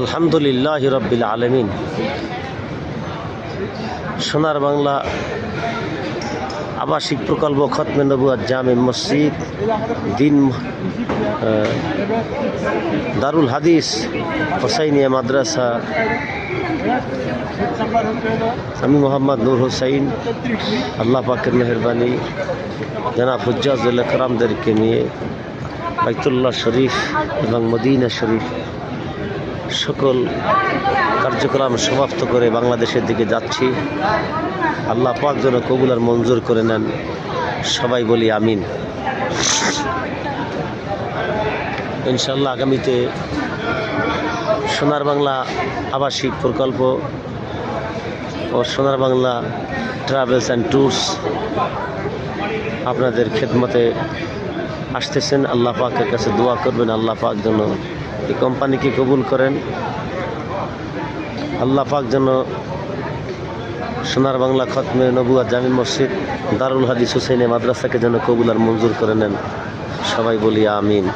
আলহামদুলিল্লাহি রাব্বিল আলামিন। সোনার বাংলা আবাসিক প্রকল্প খতমে নবুয়াত জামে মসজিদ দিন দারুল হাদিস হোসাইনিয়া মাদ্রাসা, আমি মোহাম্মদ নূর হোসাইন। আল্লাহ পাকের মেহরবানি জনাব হুজ্জাতুল ইকরামদেরকে নিয়ে বাইতুল্লাহ শরীফ এবং মদিনা শরীফ সকল কার্যক্রম সমাপ্ত করে বাংলাদেশের দিকে যাচ্ছি। আল্লাহ পাক যেন কবুল আর মঞ্জুর করে নেন, সবাই বলি আমিন। ইনশাআল্লাহ আগামীতে সোনার বাংলা আবাসিক প্রকল্প ও সোনার বাংলা ট্রাভেলস অ্যান্ড ট্যুরস আপনাদের খেদমতে আসতেছেন। আল্লাহ পাকের কাছে দোয়া করবেন, আল্লাহ পাক যেন এই কোম্পানিকে কবুল করেন। আল্লাহ পাক যেন সোনার বাংলা খতমে নবুয়াত জামি মসজিদ দারুল হাদিস হোসাইনিয়া মাদ্রাসাকে যেন কবুল আর মঞ্জুর করে নেন, সবাই বলি আমিন।